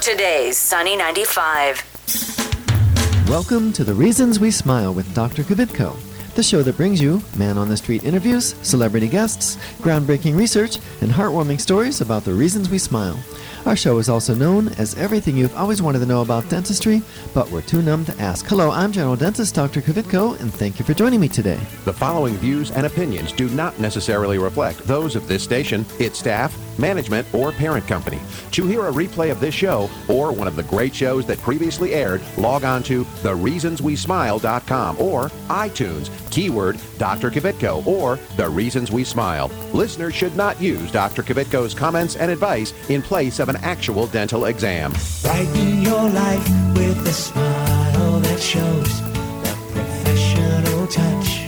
Today's Sunny 95. Welcome to The Reasons We Smile with Dr. Kvitko, the show that brings you man-on-the-street interviews, celebrity guests, groundbreaking research, and heartwarming stories about the reasons we smile. Our show is also known as everything you've always wanted to know about dentistry, but were too numb to ask. Hello, I'm General Dentist Dr. Kvitko, and thank you for joining me today. The following views and opinions do not necessarily reflect those of this station, its staff, management, or parent company. To hear a replay of this show or one of the great shows that previously aired, log on to thereasonswesmile.com or iTunes, keyword Dr. Kvitko or The Reasons We Smile. Listeners should not use Dr. Kvitko's comments and advice in place of an actual dental exam. Brighten your life with a smile that shows the professional touch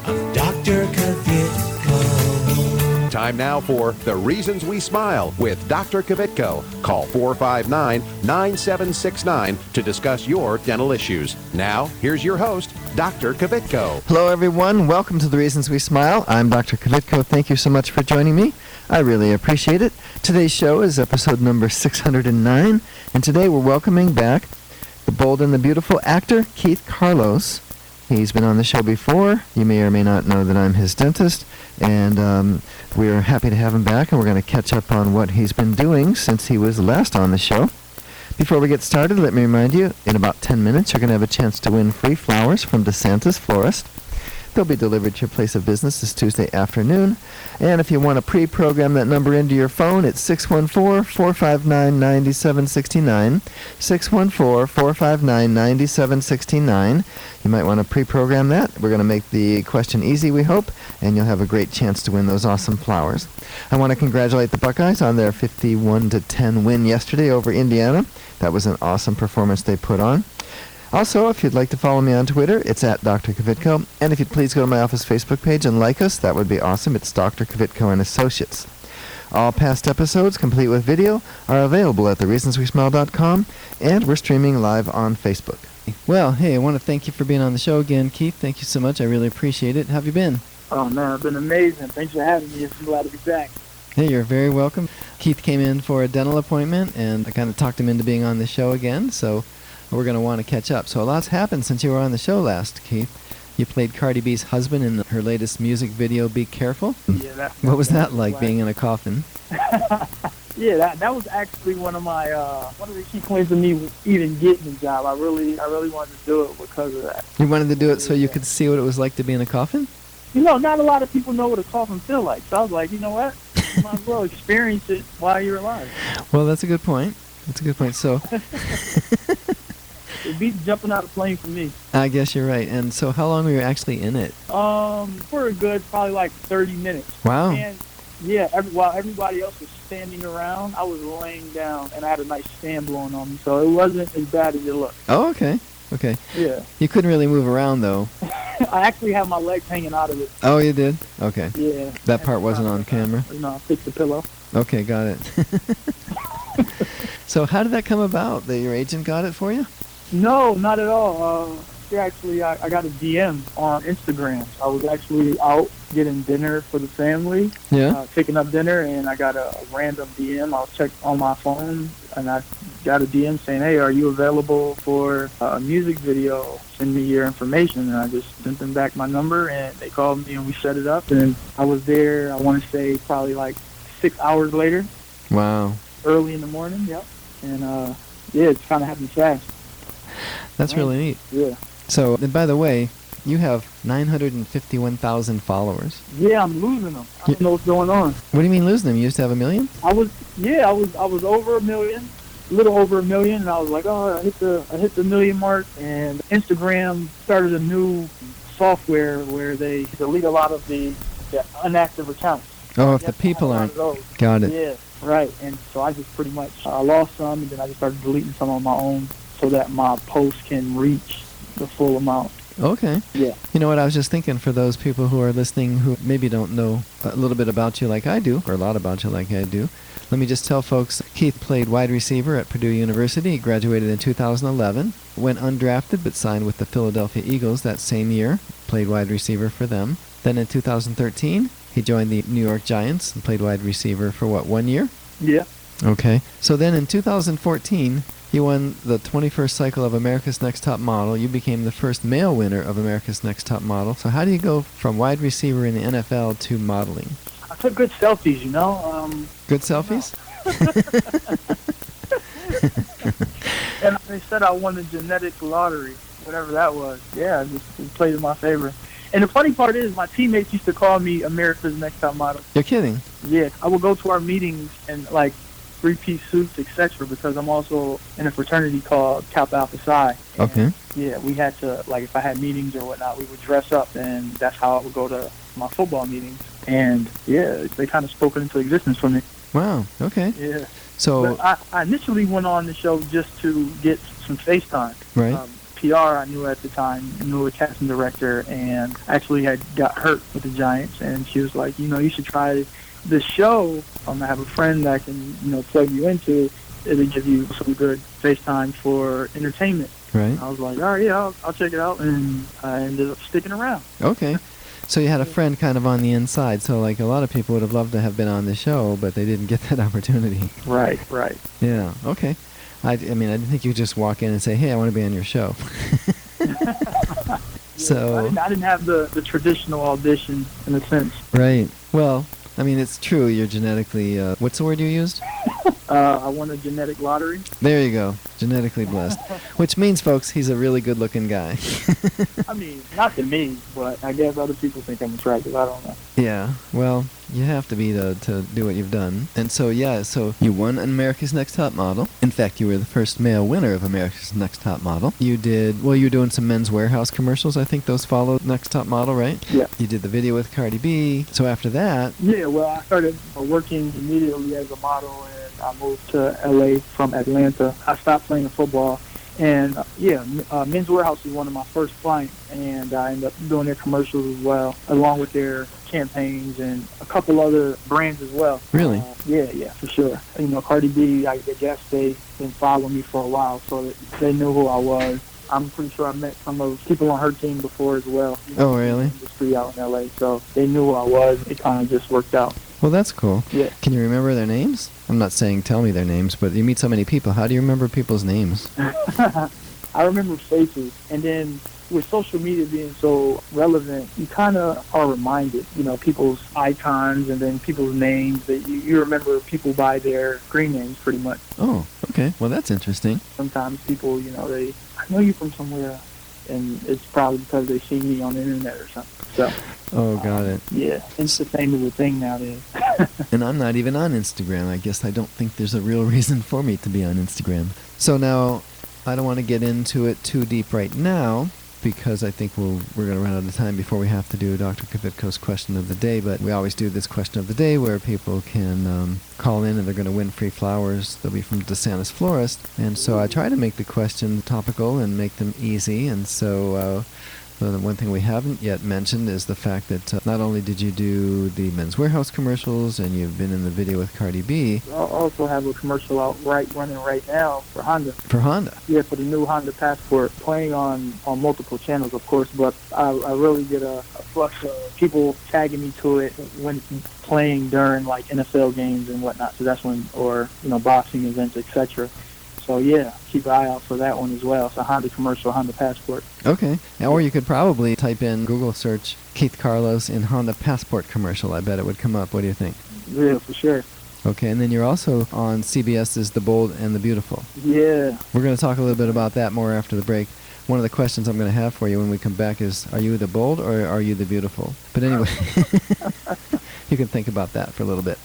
of Dr. Kvitko. Time now for The Reasons We Smile with Dr. Kvitko. Call 459-9769 to discuss your dental issues. Now, here's your host, Dr. Kvitko. Hello, everyone. Welcome to The Reasons We Smile. I'm Dr. Kvitko. Thank you so much for joining me. I really appreciate it. Today's show is episode number 609, and today we're welcoming back the bold and the beautiful actor, Keith Carlos. He's been on the show before. You may or may not know that I'm his dentist, and we're happy to have him back, and we're going to catch up on what he's been doing since he was last on the show. Before we get started, let me remind you, in about 10 minutes, you're going to have a chance to win free flowers from DeSantis Florist. They'll be delivered to your place of business this Tuesday afternoon. And if you want to pre-program that number into your phone, it's 614-459-9769. 614-459-9769. You might want to pre-program that. We're going to make the question easy, we hope, and you'll have a great chance to win those awesome flowers. I want to congratulate the Buckeyes on their 51-10 win yesterday over Indiana. That was an awesome performance they put on. Also, if you'd like to follow me on Twitter, it's at Dr. Kvitko. And if you'd please go to my office Facebook page and like us, that would be awesome. It's Dr. Kvitko and Associates. All past episodes, complete with video, are available at thereasonswesmile.com, and we're streaming live on Facebook. Well, hey, I want to thank you for being on the show again, Keith. Thank you so much. I really appreciate it. How have you been? Oh, man, it's been amazing. Thanks for having me. I'm glad to be back. Hey, you're very welcome. Keith came in for a dental appointment, and I kind of talked him into being on the show again, so we're going to want to catch up. So a lot's happened since you were on the show last, Keith. You played Cardi B's husband in her latest music video, Be Careful. Yeah, what was that like, being in a coffin? Yeah, that was actually one of the key points of me even getting the job. I really wanted to do it because of that. You wanted to do it so you could see what it was like to be in a coffin? You know, not a lot of people know what a coffin feels like. So I was like, you know what? You might as well experience it while you're alive. Well, that's a good point. So It beats jumping out of a plane for me. I guess you're right. And so how long were you actually in it? For a good probably like 30 minutes. Wow. And yeah, while everybody else was standing around, I was laying down, and I had a nice fan blowing on me, so it wasn't as bad as it looked. Oh, okay. Yeah. You couldn't really move around, though. I actually have my legs hanging out of it. Oh, you did? Okay. Yeah. That part wasn't on camera? No, I fixed the pillow. Okay, got it. So how did that come about, that your agent got it for you? No, not at all. I got a DM on Instagram. I was actually out getting dinner for the family, picking up dinner, and I got a random DM. I was checking on my phone, and I got a DM saying, hey, are you available for a music video? Send me your information. And I just sent them back my number, and they called me, and we set it up. And I was there, I want to say, probably like 6 hours later. Wow. Early in the morning, yep. And, it's kind of happened fast. That's really neat. Yeah. So, and by the way, you have 951,000 followers. Yeah, I'm losing them. I don't know what's going on. What do you mean losing them? You used to have 1 million? I was over 1 million, a little over 1 million, and I was like, oh, I hit the 1 million mark. And Instagram started a new software where they delete a lot of the inactive accounts. Oh, if the people aren't. Got it. Yeah, right. And so I just pretty much lost some, and then I just started deleting some on my own so that my posts can reach the full amount. Okay. Yeah. You know what, I was just thinking, for those people who are listening who maybe don't know a little bit about you like I do, or a lot about you like I do, let me just tell folks, Keith played wide receiver at Purdue University. He graduated in 2011, went undrafted but signed with the Philadelphia Eagles that same year, played wide receiver for them. Then in 2013, he joined the New York Giants and played wide receiver for, 1 year? Yeah. Okay. So then in 2014, you won the 21st cycle of America's Next Top Model. You became the first male winner of America's Next Top Model. So how do you go from wide receiver in the NFL to modeling? I took good selfies, you know. Good selfies? And they said I won the genetic lottery, whatever that was. Yeah, it played in my favor. And the funny part is, my teammates used to call me America's Next Top Model. You're kidding? Yeah, I would go to our meetings and like three-piece suits, etc. Because I'm also in a fraternity called Kappa Alpha Psi. And, Okay. yeah, we had to, like, if I had meetings or whatnot, we would dress up, and that's how I would go to my football meetings. And yeah, they kind of spoke it into existence for me. Wow. Okay. Yeah. So But I initially went on the show just to get some FaceTime. right. PR I knew at the time, knew a casting director, and actually had got hurt with the Giants, and she was like, you should try this show. I have a friend that can, plug you into. It'll give you some good FaceTime for entertainment. Right. And I was like, all right, yeah, I'll check it out, and I ended up sticking around. Okay. So you had a friend kind of on the inside. So like a lot of people would have loved to have been on the show, but they didn't get that opportunity. Right. Yeah. Okay. I mean, I didn't think you just walk in and say, "Hey, I want to be on your show." So I didn't have the traditional audition in a sense. right. Well, I mean, it's true. You're genetically. What's the word you used? I won a genetic lottery. There you go. Genetically blessed. Which means, folks, he's a really good-looking guy. I mean, not to me, but I guess other people think I'm attractive. I don't know. Yeah. Well, you have to be to do what you've done. And so, yeah, so you won America's Next Top Model. In fact, you were the first male winner of America's Next Top Model. You were doing some Men's Warehouse commercials. I think those followed Next Top Model, right? Yeah. You did the video with Cardi B. So after that... Yeah, well, I started working immediately as a model, and I moved to L.A. from Atlanta. I stopped playing football. And, Men's Warehouse was one of my first clients, and I ended up doing their commercials as well, along with their campaigns and a couple other brands as well. Really? Yeah, for sure. Cardi B, I guess they've been following me for a while, so that they knew who I was. I'm pretty sure I met some of the people on her team before as well. Oh, really? Industry out in L.A., so they knew who I was. It kind of just worked out. Well, that's cool. Yeah. Can you remember their names? I'm not saying tell me their names, but you meet so many people. How do you remember people's names? I remember faces, and then with social media being so relevant, you kind of are reminded, people's icons and then people's names that you remember people by their screen names pretty much. Oh, okay. Well, that's interesting. Sometimes people, I know you from somewhere, and it's probably because they see me on the internet or something. So. Oh, got it. Yeah, it's the same as a thing nowadays. And I'm not even on Instagram. I guess I don't think there's a real reason for me to be on Instagram. So now, I don't want to get into it too deep right now, because I think we're going to run out of time before we have to do Dr. Kvitko's question of the day. But we always do this question of the day where people can call in and they're going to win free flowers. They'll be from DeSantis Florist. And so I try to make the question topical and make them easy. And so the one thing we haven't yet mentioned is the fact that not only did you do the Men's Warehouse commercials and you've been in the video with Cardi B. I also have a commercial out running right now for Honda. For Honda? Yeah, for the new Honda Passport, playing on multiple channels, of course, but I really get a flux of people tagging me to it when it's playing during like NFL games and whatnot. So that's when, or boxing events, etc. So yeah, keep an eye out for that one as well. It's a Honda commercial, Honda Passport. Okay. Or you could probably type in Google search Keith Carlos in Honda Passport commercial. I bet it would come up. What do you think? Yeah, for sure. Okay, and then you're also on CBS's The Bold and the Beautiful. Yeah. We're going to talk a little bit about that more after the break. One of the questions I'm going to have for you when we come back is, are you the bold or are you the beautiful? But anyway, you can think about that for a little bit.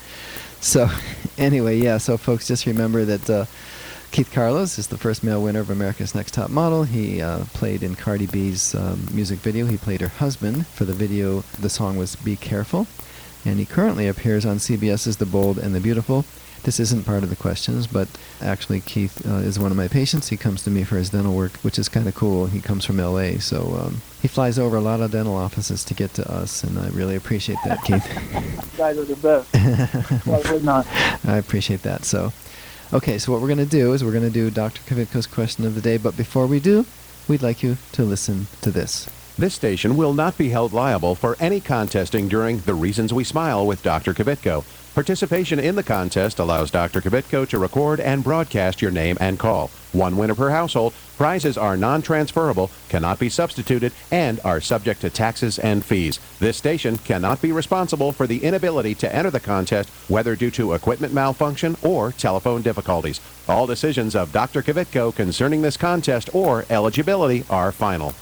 So anyway, yeah, so folks, just remember that Keith Carlos is the first male winner of America's Next Top Model. He played in Cardi B's music video. He played her husband for the video. The song was Be Careful. And he currently appears on CBS's The Bold and the Beautiful. This isn't part of the questions, but actually Keith is one of my patients. He comes to me for his dental work, which is kind of cool. He comes from L.A., so he flies over a lot of dental offices to get to us, and I really appreciate that, Keith. You guys are the best. Why not? I appreciate that. So, okay, so what we're going to do is we're going to do Dr. Kvitko's question of the day, but before we do, we'd like you to listen to this. This station will not be held liable for any contesting during The Reasons We Smile with Dr. Kvitko. Participation in the contest allows Dr. Kvitko to record and broadcast your name and call. One winner per household. Prizes are non-transferable, cannot be substituted, and are subject to taxes and fees. This station cannot be responsible for the inability to enter the contest, whether due to equipment malfunction or telephone difficulties. All decisions of Dr. Kvitko concerning this contest or eligibility are final.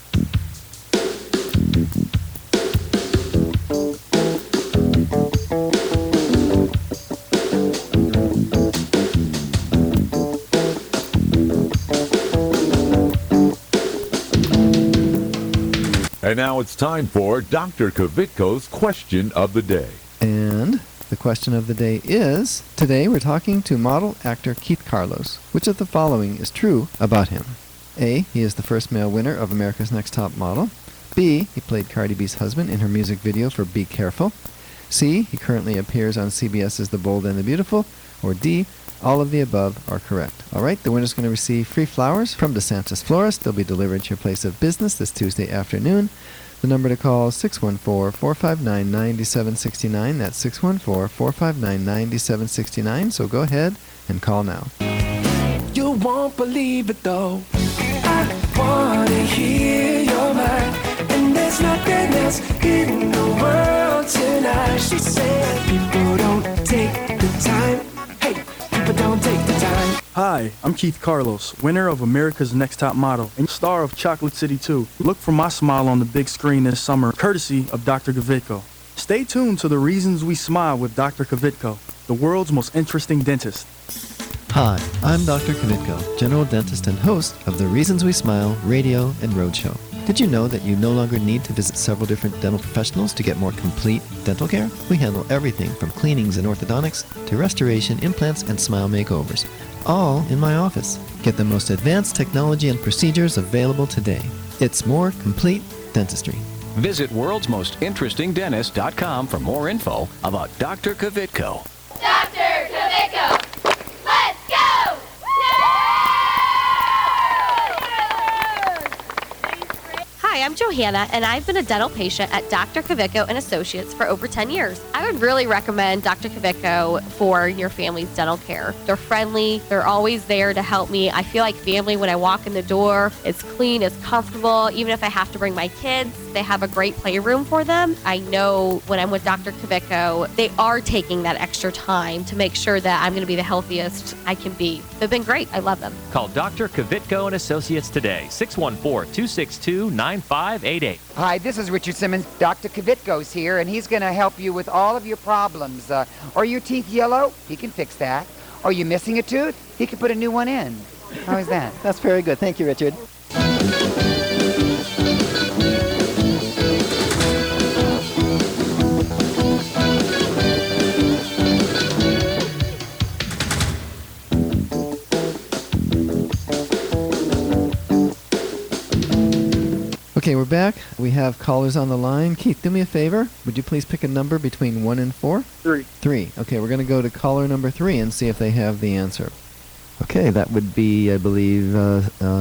And now it's time for Dr. Kvitko's Question of the Day. And the question of the day is, today we're talking to model actor Keith Carlos. Which of the following is true about him? A, he is the first male winner of America's Next Top Model. B, he played Cardi B's husband in her music video for Be Careful. C, he currently appears on CBS's The Bold and the Beautiful. Or D, all of the above are correct. All right, the winner's going to receive free flowers from DeSantis Florist. They'll be delivered to your place of business this Tuesday afternoon. The number to call is 614-459-9769. That's 614-459-9769. So go ahead and call now. You won't believe it though. I wanna hear your mind, and there's nothing else in the world tonight. She said people don't take the time. Hey, people don't take the time. Hi, I'm Keith Carlos, winner of America's Next Top Model and star of Chocolate City 2. Look for my smile on the big screen this summer, courtesy of Dr. Kvitko. Stay tuned to The Reasons We Smile with Dr. Kvitko, the world's most interesting dentist. Hi, I'm Dr. Kvitko, general dentist and host of the Reasons We Smile radio and roadshow. Did you know that you no longer need to visit several different dental professionals to get more complete dental care? We handle everything from cleanings and orthodontics to restoration, implants, and smile makeovers, all in my office. Get the most advanced technology and procedures available today. It's more complete dentistry. Visit worldsmostinterestingdentist.com for more info about Dr. Kvitko. Dr. Kvitko! Let's go! Hi, I'm Johanna, and I've been a dental patient at Dr. Kvitko and Associates for over 10 years. I would really recommend Dr. Kvitko for your family's dental care. They're friendly. They're always there to help me. I feel like family when I walk in the door. It's clean, it's comfortable. Even if I have to bring my kids, they have a great playroom for them. I know when I'm with Dr. Kvitko, they are taking that extra time to make sure that I'm going to be the healthiest I can be. They've been great. I love them. Call Dr. Kvitko and Associates today, 614-262-9588. Hi, this is Richard Simmons. Dr. Kvitko's here, and he's going to help you with all of your problems. Are your teeth yellow? He can fix that. Are you missing a tooth? He can put a new one in. How is that? That's very good. Thank you, Richard. Okay, we're back. We have callers on the line. Keith, do me a favor. Would you please pick a number between 1 and 4? 3. 3. Okay, we're going to go to caller number 3 and see if they have the answer. Okay, that would be, I believe,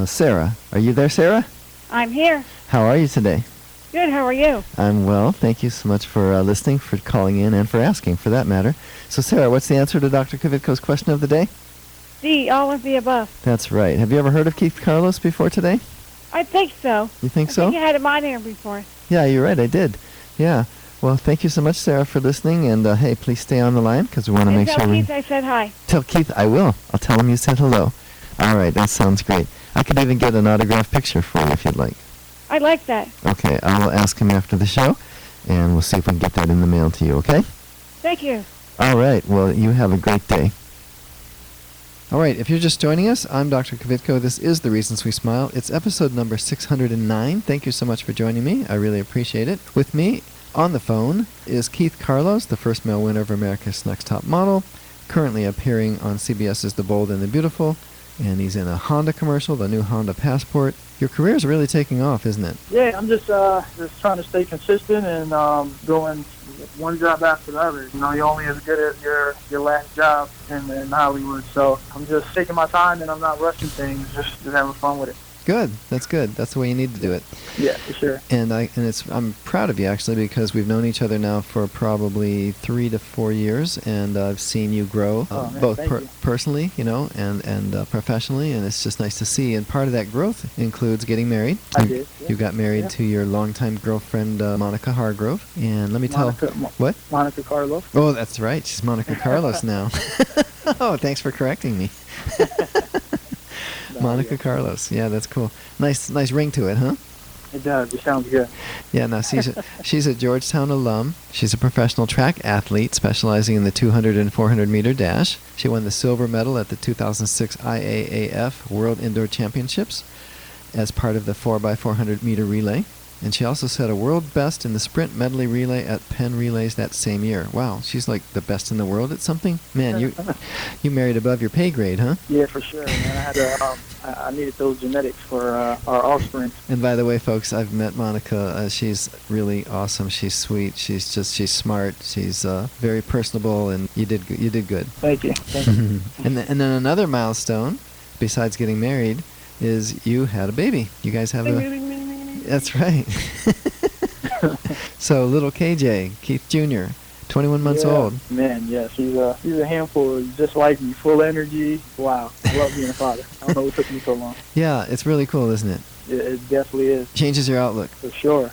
Sarah. Are you there, Sarah? I'm here. How are you today? Good, how are you? I'm well. Thank you so much for listening, for calling in, and for asking, for that matter. So, Sarah, what's the answer to Dr. Kvitko's question of the day? D, all of the above. That's right. Have you ever heard of Keith Carlos before today? I think so. You think so? I think you had him on here before. Yeah, you're right. I did. Yeah. Well, thank you so much, Sarah, for listening. And, hey, please stay on the line because we want to make sure tell Keith I said hi. Tell Keith I will. I'll tell him you said hello. All right. That sounds great. I could even get an autographed picture for you if you'd like. I'd like that. Okay. I will ask him after the show, and we'll see if we can get that in the mail to you, okay? Thank you. All right. Well, you have a great day. All right, if you're just joining us, I'm Dr. Kvitko. This is The Reasons We Smile. It's episode number 609. Thank you so much for joining me. I really appreciate it. With me on the phone is Keith Carlos, the first male winner of America's Next Top Model, currently appearing on CBS's The Bold and the Beautiful, and he's in a Honda commercial, the new Honda Passport. Your career is really taking off, isn't it? Yeah, I'm just trying to stay consistent and going one job after the other. You know, you're only as good as your last job in Hollywood. So I'm just taking my time and I'm not rushing things, just having fun with it. Good. That's good. That's the way you need to do it. Yeah, for sure. And I'm proud of you actually, because we've known each other now for probably 3 to 4 years, and I've seen you grow both personally, and professionally, and it's just nice to see. And part of that growth includes getting married. I did. Yeah. You got married to your longtime girlfriend, Monica Hargrove, and let me tell what? Monica Carlos. Oh, that's right. She's Monica Carlos now. Oh, thanks for correcting me. Monica Carlos. Yeah, that's cool. Nice ring to it, huh? It does. It sounds good. Yeah, no, she's a Georgetown alum. She's a professional track athlete specializing in the 200 and 400 meter dash. She won the silver medal at the 2006 IAAF World Indoor Championships as part of the 4x400 meter relay. And she also set a world best in the sprint medley relay at Penn Relays that same year. Wow, she's like the best in the world at something? Man, you married above your pay grade, huh? Yeah, for sure. Man, I had to, I needed those genetics for our offspring. And by the way, folks, I've met Monica. She's really awesome. She's sweet. She's smart. She's very personable, and you did good. Thank you. Thank you. And then another milestone, besides getting married, is you had a baby. You guys have a... That's right. So little KJ, Keith Jr., 21 months old. Man, yeah, he's a handful, just like me, full energy. Wow, I love being a father. I don't know what took me so long. Yeah, it's really cool, isn't it? It definitely is. Changes your outlook. For sure,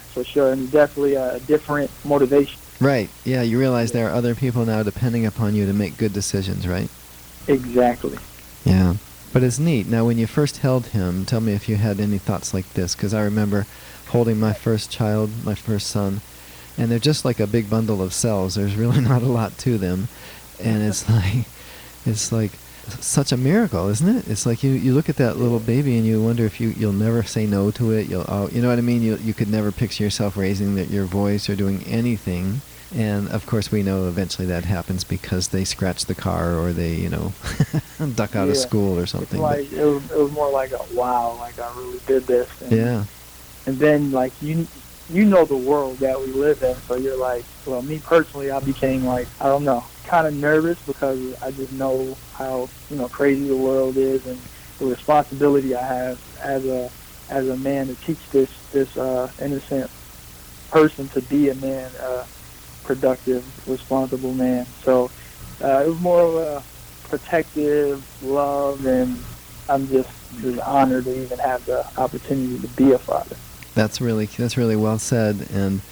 and it's definitely a different motivation. Right, yeah, you realize there are other people now depending upon you to make good decisions, right? Exactly. Yeah. But it's neat. Now, when you first held him, tell me if you had any thoughts like this, because I remember holding my first child, my first son, and they're just like a big bundle of cells. There's really not a lot to them, and it's like such a miracle, isn't it? It's like you look at that little baby and you wonder if you'll never say no to it. You know what I mean? You could never picture yourself raising your voice or doing anything. And of course we know eventually that happens because they scratch the car or they, duck out of school or something. It's like, it was more like a wow, like I really did this. And, and then like you know the world that we live in, so you're like, well, me personally, I became like, I don't know, kind of nervous because I just know how crazy the world is and the responsibility I have as a man to teach this innocent person to be a man. Productive, responsible man. So it was more of a protective love, and I'm just honored to even have the opportunity to be a father. That's really well said, and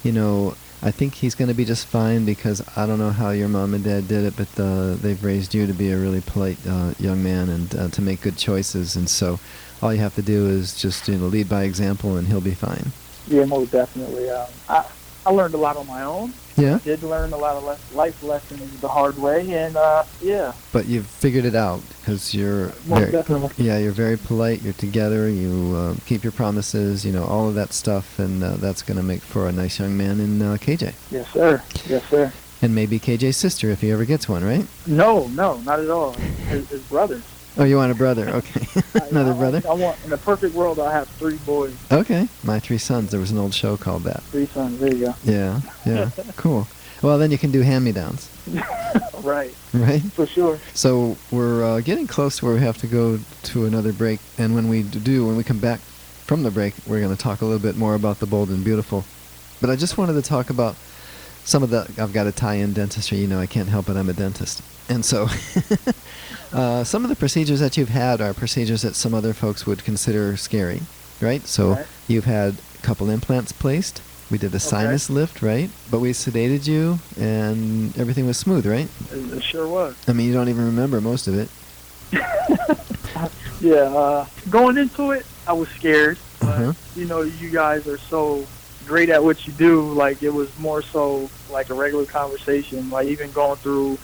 I think he's going to be just fine because I don't know how your mom and dad did it, but they've raised you to be a really polite young man and to make good choices, and so all you have to do is just lead by example, and he'll be fine. Yeah, most definitely. I learned a lot on my own. Yeah. I did learn a lot of life lessons the hard way, and yeah. But you've figured it out because you're you're very polite. You're together. You keep your promises. All of that stuff, and that's going to make for a nice young man in KJ. Yes, sir. Yes, sir. And maybe KJ's sister if he ever gets one, right? No, not at all. His brothers. Oh, you want a brother? Okay. Another brother? I want, in a perfect world, I have 3 boys. Okay. My 3 sons. There was an old show called that. 3 sons. There you go. Yeah. Cool. Well, then you can do hand-me-downs. Right. Right? For sure. So we're getting close to where we have to go to another break. And when we come back from the break, we're going to talk a little bit more about the bold and beautiful. But I just wanted to talk about some of the... I've got to tie in dentistry. I can't help it. I'm a dentist. And so... some of the procedures that you've had are procedures that some other folks would consider scary, right? So you've had a couple implants placed. We did the sinus lift, right? But we sedated you, and everything was smooth, right? It sure was. I mean, you don't even remember most of it. Yeah, going into it, I was scared. But, you guys are so great at what you do. Like, it was more so like a regular conversation. Like, even going through,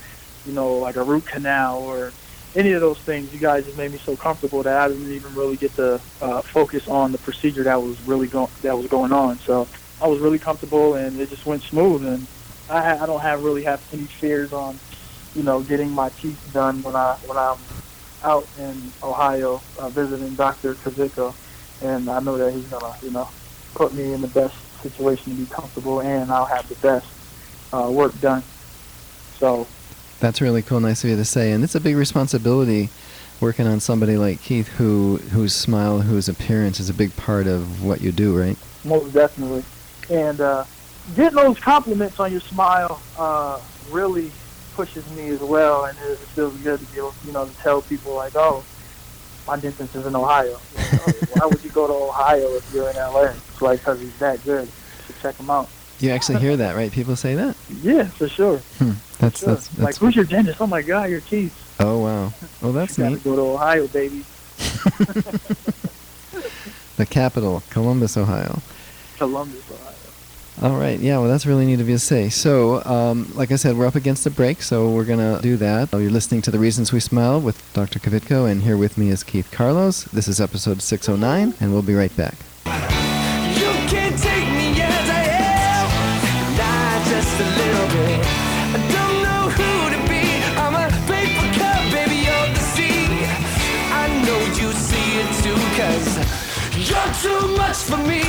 like a root canal or any of those things, you guys just made me so comfortable that I didn't even really get to focus on the procedure that was going on. So I was really comfortable, and it just went smooth. And I don't really have any fears on, getting my teeth done when I'm out in Ohio visiting Dr. Kvitko, and I know that he's gonna put me in the best situation to be comfortable, and I'll have the best work done. So. That's really cool. Nice of you to say. And it's a big responsibility working on somebody like Keith, whose smile, whose appearance is a big part of what you do, right? Most definitely. And getting those compliments on your smile really pushes me as well, and it feels good to be able, to tell people like, oh, my dentist is in Ohio. Why would you go to Ohio if you're in LA? It's like, because he's that good. You should check him out. You actually hear that, right? People say that? Yeah, for sure. That's like, who's your dentist? Oh my God, your teeth. Oh wow. Well, that's you neat. Gotta go to Ohio, baby. The capital, Columbus, Ohio. Columbus, Ohio. All right. Yeah. Well, that's really neat of you to say. So, like I said, we're up against a break, so we're gonna do that. You're listening to The Reasons We Smile with Dr. Kvitko, and here with me is Keith Carlos. This is episode 609, and we'll be right back. You can't take me as I am, not just a little bit. I don't know who to be. I'm a paper cup, baby, of the sea. I know you see it too, 'cause you're too much for me.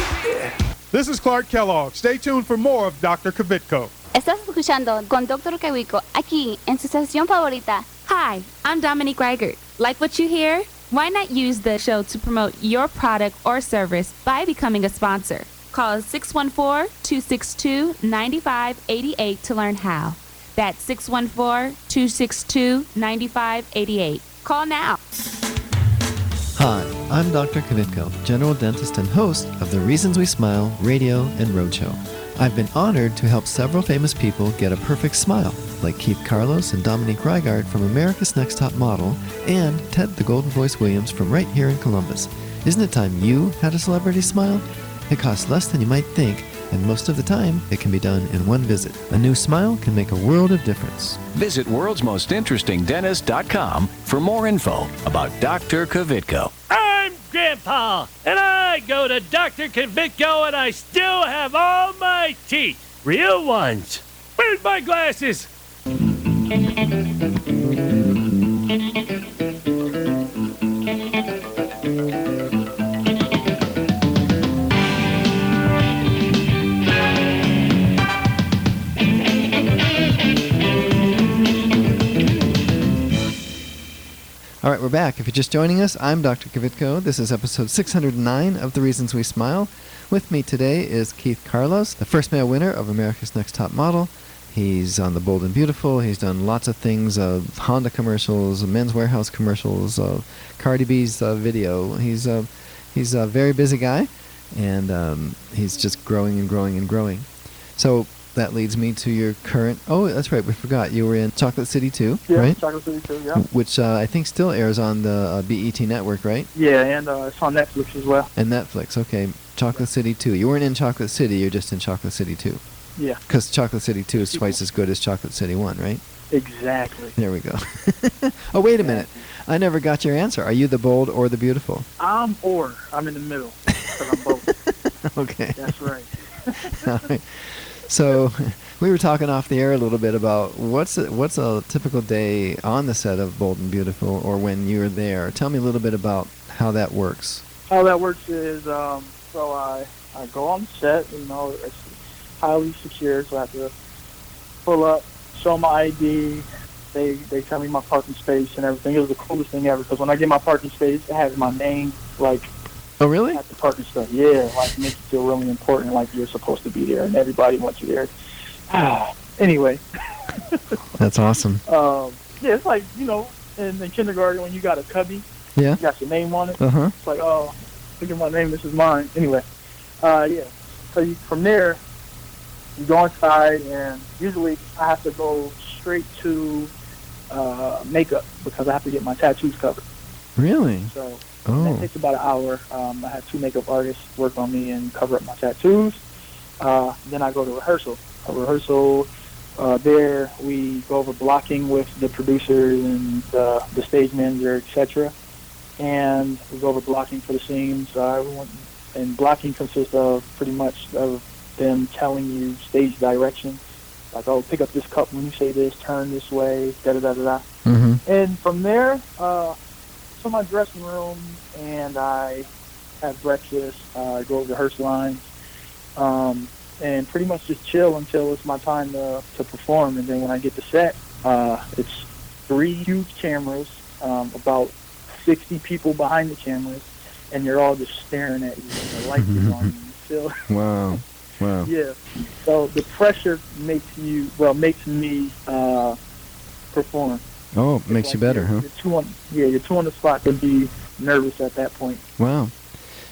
This is Clark Kellogg. Stay tuned for more of Dr. Kvitko. Estás escuchando con Dr. Kvitko aquí en su estación favorita. Hi, I'm Dominique Reichert. Like what you hear? Why not use the show to promote your product or service by becoming a sponsor? Call 614-262-9588 to learn how. That's 614-262-9588. Call now. Hi, I'm Dr. Kvitko, general dentist and host of the Reasons We Smile radio and roadshow. I've been honored to help several famous people get a perfect smile, like Keith Carlos and Dominique Reigart from America's Next Top Model, and Ted the Golden Voice Williams from right here in Columbus. Isn't it time you had a celebrity smile? It costs less than you might think, and most of the time, it can be done in one visit. A new smile can make a world of difference. Visit worldsmostinterestingdentist.com for more info about Dr. Kvitko. I'm Grandpa, and I go to Dr. Kvitko, and I still have all my teeth. Real ones. Where's my glasses? All right, we're back. If you're just joining us, I'm Dr. Kvitko. This is episode 609 of The Reasons We Smile. With me today is Keith Carlos, the first male winner of America's Next Top Model. He's on The Bold and Beautiful. He's done lots of things, Honda commercials, Men's Warehouse commercials, Cardi B's video. He's a very busy guy, and he's just growing and growing and growing. So that leads me to your current... Oh, that's right. We forgot. You were in Chocolate City 2, yeah, right? Chocolate City 2, yeah. Which I think still airs on the BET network, right? Yeah, and it's on Netflix as well. And Netflix, okay. Chocolate City 2. You weren't in Chocolate City. You're just in Chocolate City 2. Yeah. Because Chocolate City 2 is twice as good as Chocolate City 1, right? Exactly. There we go. Oh, wait a minute. I never got your answer. Are you the bold or the beautiful? I'm in the middle, because I'm both. Okay. That's right. All right. So we were talking off the air a little bit about what's a typical day on the set of Bold and Beautiful, or when you're there. Tell me a little bit about how that works. How that works is, so I go on set, it's highly secure, so I have to pull up, show my ID. They tell me my parking space and everything. It was the coolest thing ever, because when I get my parking space, it has my name, like, oh, really? At the parking stuff, yeah. Like, makes you feel really important, like you're supposed to be there, and everybody wants you there. Anyway. That's awesome. Yeah, it's like, in kindergarten when you got a cubby. Yeah. You got your name on it. Uh-huh. It's like, oh, look at my name, this is mine. Anyway, yeah. So from there, you go inside, and usually I have to go straight to makeup, because I have to get my tattoos covered. Really? So Oh. That takes about an hour. I had 2 makeup artists work on me and cover up my tattoos. Then I go to rehearsal. There we go over blocking with the producers and the stage manager, etc. And we go over blocking for the scenes. And blocking consists of pretty much of them telling you stage direction. Like, oh, pick up this cup when you say this, turn this way, da-da-da-da-da. Mm-hmm. And from there, to my dressing room, and I have breakfast, go over rehearsal lines, and pretty much just chill until it's my time to perform. And then when I get to set, it's 3 huge cameras, about 60 people behind the cameras, and you're all just staring at you, and the lights is on you. So, Wow. Wow. yeah. So the pressure makes me perform. Oh, It's makes like you better, huh? You're too on the spot to be nervous at that point. Wow.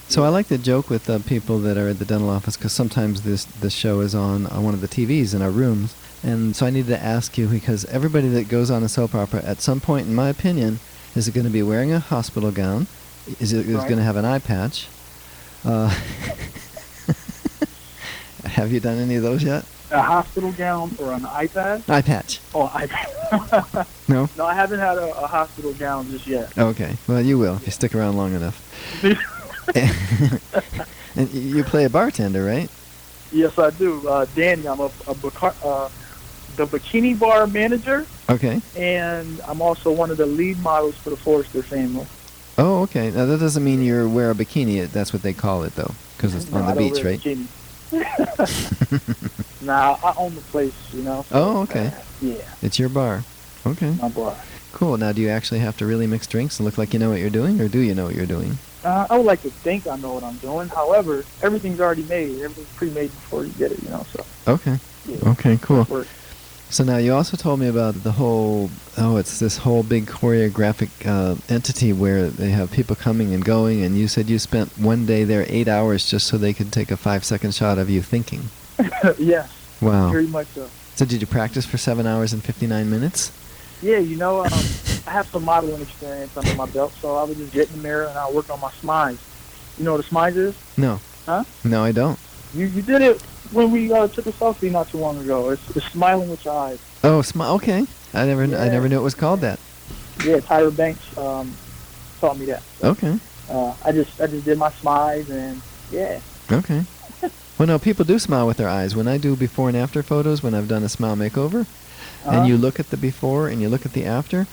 So I like to joke with people that are at the dental office, because sometimes this show is on one of the TVs in our rooms. And so I needed to ask you, because everybody that goes on a soap opera, at some point, in my opinion, is it going to be wearing a hospital gown? Is it going to have an eye patch? Have you done any of those yet? A hospital gown or an eye patch? Eye patch. Oh, eye patch. No? No, I haven't had a hospital gown just yet. Okay. Well, you will if you stick around long enough. And you play a bartender, right? Yes, I do. Danny, I'm the bikini bar manager. Okay. And I'm also one of the lead models for the Forrester family. Oh, okay. Now, that doesn't mean you wear a bikini. That's what they call it, though, because it's on the beach, right? Nah, I own the place, you know. Oh, okay. Yeah. It's your bar. Okay. My bar. Cool. Now, do you actually have to really mix drinks and look like you know what you're doing, or do you know what you're doing? I would like to think I know what I'm doing. However, everything's already made. Everything's pre-made before you get it, you know. So. Okay. Yeah. Okay. Cool. So now you also told me about the whole. Oh, it's this whole big choreographic entity where they have people coming and going, and you said you spent one day there 8 hours just so they could take a 5-second shot of you thinking. Yes. Wow. Very much so. So did you practice for 7 hours and 59 minutes? Yeah, you know, I have some modeling experience under my belt, so I would just get in the mirror and I'll work on my smiles. You know what a smile is? No. Huh? No, I don't. You did it when we took a selfie not too long ago. It's smiling with your eyes. Oh, smile. Okay. I never knew it was called that. Yeah, Tyra Banks taught me that. Okay. I just did my smiles and yeah. Okay. Well, no, people do smile with their eyes. When I do before and after photos, when I've done a smile makeover, and you look at the before and you look at the after,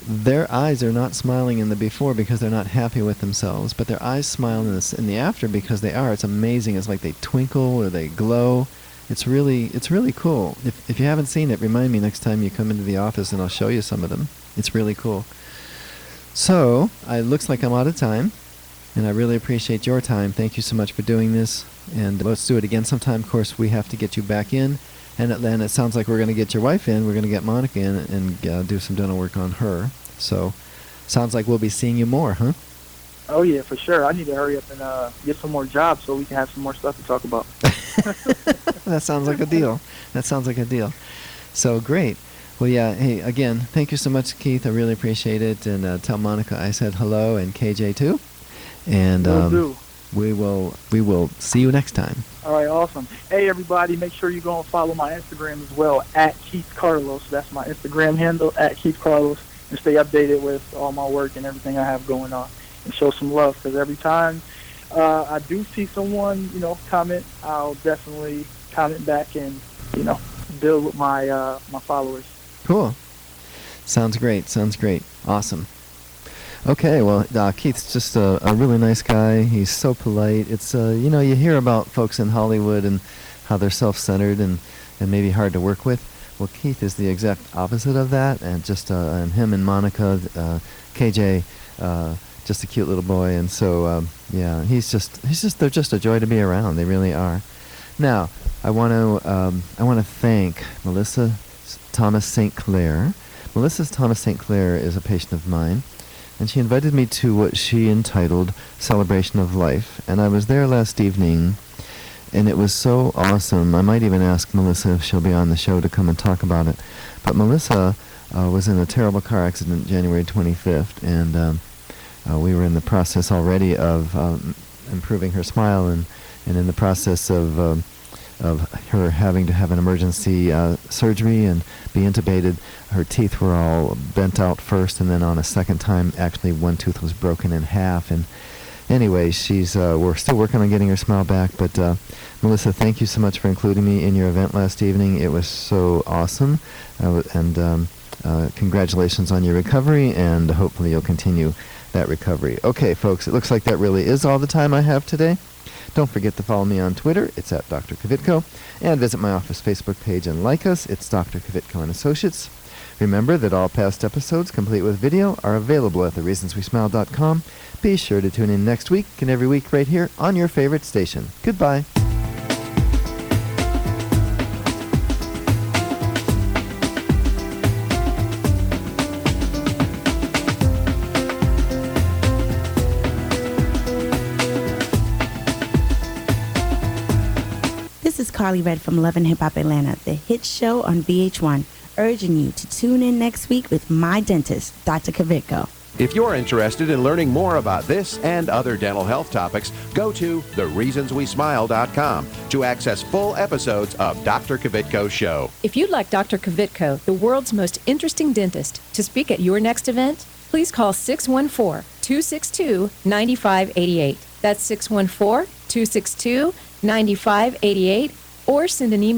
their eyes are not smiling in the before because they're not happy with themselves, but their eyes smile in the after because they are. It's amazing. It's like they twinkle or they glow. It's really cool. If you haven't seen it, remind me next time you come into the office and I'll show you some of them. It's really cool. So, it looks like I'm out of time, and I really appreciate your time. Thank you so much for doing this, and let's do it again sometime. Of course, we have to get you back in, and then it sounds like we're going to get your wife in. We're going to get Monica in and do some dental work on her. So, sounds like we'll be seeing you more, huh? Oh, yeah, for sure. I need to hurry up and get some more jobs so we can have some more stuff to talk about. That sounds like a deal. So, great. Well, yeah, hey, again, thank you so much, Keith. I really appreciate it. And tell Monica I said hello, and KJ too. And we will see you next time. All right, awesome. Hey, everybody, make sure you go and follow my Instagram as well, @KeithCarlos. That's my Instagram handle, @KeithCarlos. And stay updated with all my work and everything I have going on. And show some love, because every time I do see someone, comment, I'll definitely comment back and, build with my followers. Cool. Sounds great. Awesome. Okay, well, Keith's just a really nice guy. He's so polite. It's, you hear about folks in Hollywood and how they're self-centered and maybe hard to work with. Well, Keith is the exact opposite of that, and just and him and Monica, KJ, just a cute little boy, and so yeah, they're just a joy to be around. They really are. Now, I want to thank Melissa Thomas St. Clair. Melissa Thomas St. Clair is a patient of mine, and she invited me to what she entitled Celebration of Life, and I was there last evening, and it was so awesome. I might even ask Melissa if she'll be on the show to come and talk about it. But Melissa was in a terrible car accident January 25th, and we were in the process already of improving her smile, and in the process of her having to have an emergency surgery and be intubated. Her teeth were all bent out first, and then on a second time, actually one tooth was broken in half. And anyway, we're still working on getting her smile back. But Melissa, thank you so much for including me in your event last evening. It was so awesome, and congratulations on your recovery, and hopefully you'll continue that recovery. Okay, folks, it looks like that really is all the time I have today. Don't forget to follow me on Twitter. It's @Dr. Kvitko. And visit my office Facebook page and like us. It's Dr. Kvitko and Associates. Remember that all past episodes, complete with video, are available at thereasonswesmile.com. Be sure to tune in next week and every week right here on your favorite station. Goodbye. This is Carly Red from Love and Hip Hop Atlanta, the hit show on VH1, urging you to tune in next week with my dentist, Dr. Kvitko. If you're interested in learning more about this and other dental health topics, go to thereasonswesmile.com to access full episodes of Dr. Kvitko's show. If you'd like Dr. Kvitko, the world's most interesting dentist, to speak at your next event, please call 614-262-9588. That's 614-262-9588, or send an email